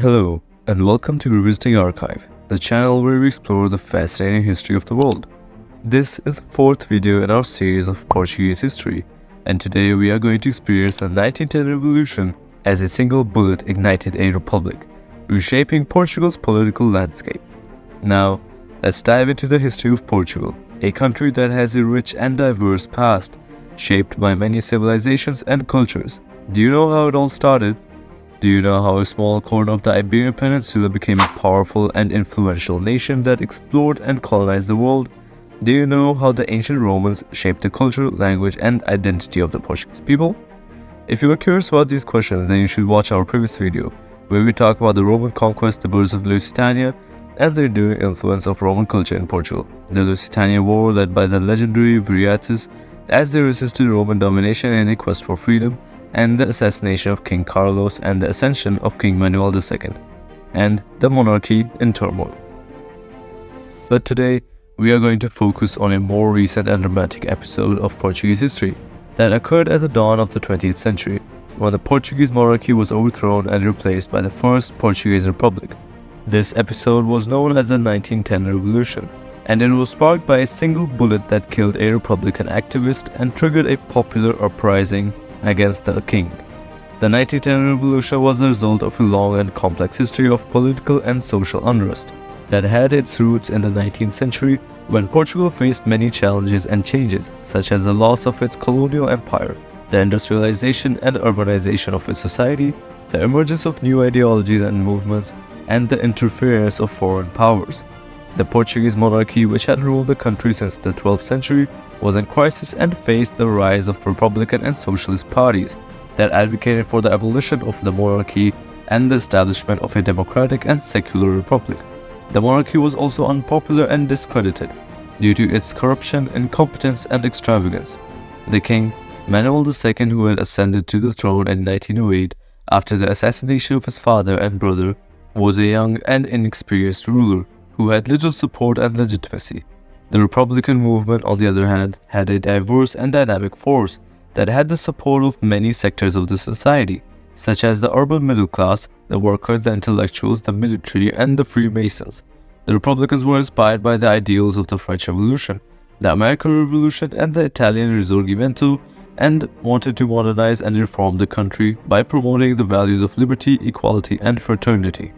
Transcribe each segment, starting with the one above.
Hello, and welcome to Revisiting Archive, the channel where we explore the fascinating history of the world. This is the fourth video in our series of Portuguese history, and today we are going to experience the 1910 revolution as a single bullet ignited a republic, reshaping Portugal's political landscape. Now, let's dive into the history of Portugal, a country that has a rich and diverse past, shaped by many civilizations and cultures. Do you know how it all started? Do you know how a small corner of the Iberian Peninsula became a powerful and influential nation that explored and colonized the world? Do you know how the ancient Romans shaped the culture, language, and identity of the Portuguese people? If you are curious about these questions, then you should watch our previous video, where we talk about the Roman conquest, the birth of Lusitania, and the enduring influence of Roman culture in Portugal. The Lusitania War, led by the legendary Viriatus, as they resisted Roman domination in a quest for freedom, and the assassination of King Carlos and the ascension of King Manuel II, and the monarchy in turmoil. But today, we are going to focus on a more recent and dramatic episode of Portuguese history that occurred at the dawn of the 20th century, when the Portuguese monarchy was overthrown and replaced by the First Portuguese Republic. This episode was known as the 1910 Revolution, and it was sparked by a single bullet that killed a Republican activist and triggered a popular uprising against the king. The 1910 revolution was the result of a long and complex history of political and social unrest that had its roots in the 19th century, when Portugal faced many challenges and changes, such as the loss of its colonial empire, the industrialization and urbanization of its society, the emergence of new ideologies and movements, and the interference of foreign powers. The Portuguese monarchy, which had ruled the country since the 12th century, was in crisis and faced the rise of Republican and Socialist parties that advocated for the abolition of the monarchy and the establishment of a democratic and secular republic. The monarchy was also unpopular and discredited due to its corruption, incompetence, and extravagance. The king, Manuel II, who had ascended to the throne in 1908 after the assassination of his father and brother, was a young and inexperienced ruler who had little support and legitimacy. The Republican movement, on the other hand, had a diverse and dynamic force that had the support of many sectors of the society, such as the urban middle class, the workers, the intellectuals, the military, and the Freemasons. The Republicans were inspired by the ideals of the French Revolution, the American Revolution, and the Italian Risorgimento, and wanted to modernize and reform the country by promoting the values of liberty, equality, and fraternity.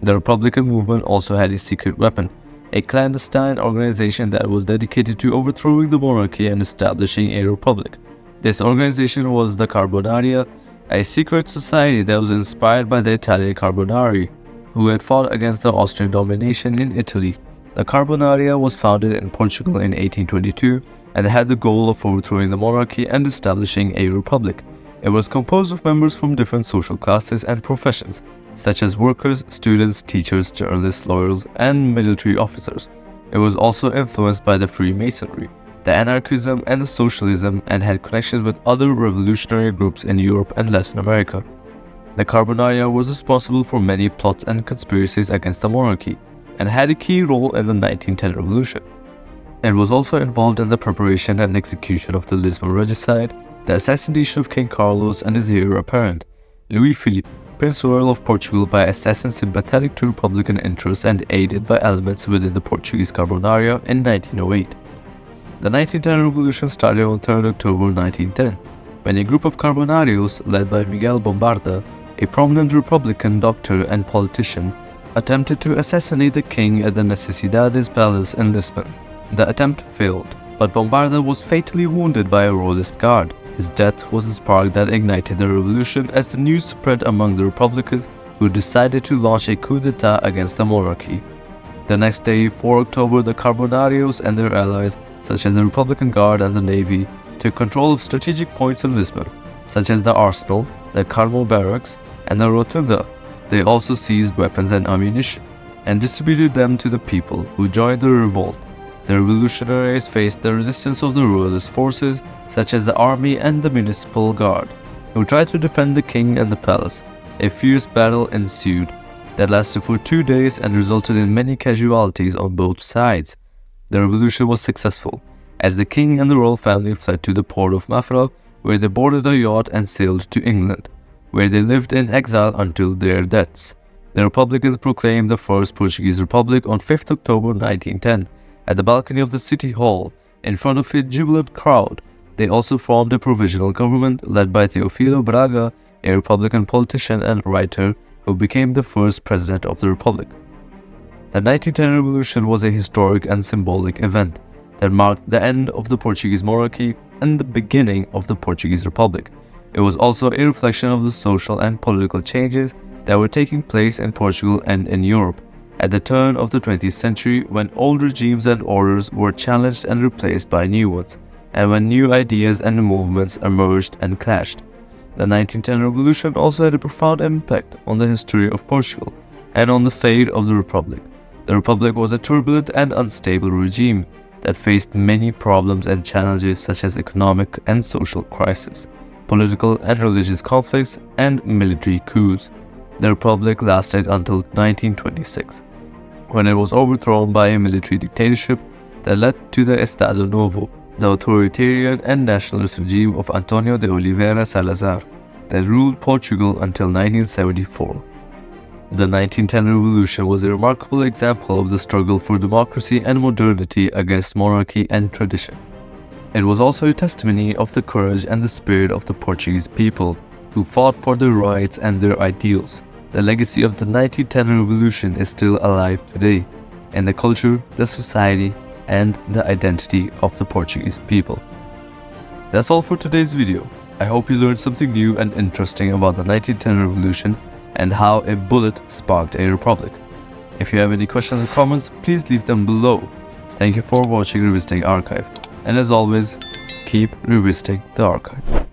The Republican movement also had a secret weapon, a clandestine organization that was dedicated to overthrowing the monarchy and establishing a republic. This organization was the Carbonária, a secret society that was inspired by the Italian Carbonária, who had fought against the Austrian domination in Italy. The Carbonária was founded in Portugal in 1822 and had the goal of overthrowing the monarchy and establishing a republic. It was composed of members from different social classes and professions, such as workers, students, teachers, journalists, lawyers, and military officers. It was also influenced by the Freemasonry, the anarchism, and the socialism, and had connections with other revolutionary groups in Europe and Latin America. The Carbonária was responsible for many plots and conspiracies against the monarchy, and had a key role in the 1910 revolution. It was also involved in the preparation and execution of the Lisbon Regicide, the assassination of King Carlos and his heir apparent, Louis Philippe, Prince Royal of Portugal, by assassins sympathetic to Republican interests and aided by elements within the Portuguese Carbonária in 1908. The 1910 revolution started on 3rd October 1910, when a group of Carbonarios, led by Miguel Bombarda, a prominent Republican doctor and politician, attempted to assassinate the king at the Necesidades Palace in Lisbon. The attempt failed, but Bombarda was fatally wounded by a royalist guard. His death was a spark that ignited the revolution as the news spread among the Republicans, who decided to launch a coup d'etat against the monarchy. The next day, 4 October, the Carbonarios and their allies, such as the Republican Guard and the Navy, took control of strategic points in Lisbon, such as the Arsenal, the Carmo Barracks, and the Rotunda. They also seized weapons and ammunition and distributed them to the people, who joined the revolt. The revolutionaries faced the resistance of the royalist forces, such as the army and the municipal guard, who tried to defend the king and the palace. A fierce battle ensued that lasted for 2 days and resulted in many casualties on both sides. The revolution was successful, as the king and the royal family fled to the port of Mafra, where they boarded a yacht and sailed to England, where they lived in exile until their deaths. The Republicans proclaimed the first Portuguese Republic on 5th October 1910 at the balcony of the City Hall in front of a jubilant crowd. They also formed a provisional government led by Teofilo Braga, a Republican politician and writer who became the first president of the Republic. The 1910 revolution was a historic and symbolic event that marked the end of the Portuguese monarchy and the beginning of the Portuguese Republic. It was also a reflection of the social and political changes that were taking place in Portugal and in Europe at the turn of the 20th century, when old regimes and orders were challenged and replaced by new ones, and when new ideas and movements emerged and clashed. The 1910 revolution also had a profound impact on the history of Portugal and on the fate of the Republic. The Republic was a turbulent and unstable regime that faced many problems and challenges such as economic and social crisis, political and religious conflicts, and military coups. The Republic lasted until 1926, when it was overthrown by a military dictatorship that led to the Estado Novo, the authoritarian and nationalist regime of Antonio de Oliveira Salazar, that ruled Portugal until 1974. The 1910 revolution was a remarkable example of the struggle for democracy and modernity against monarchy and tradition. It was also a testimony of the courage and the spirit of the Portuguese people, who fought for their rights and their ideals. The legacy of the 1910 revolution is still alive today in the culture, the society, and the identity of the Portuguese people. That's all for today's video. I hope you learned something new and interesting about the 1910 revolution and how a bullet sparked a republic. If you have any questions or comments, please leave them below. Thank you for watching Revisiting Archive, and as always, keep revisiting the archive.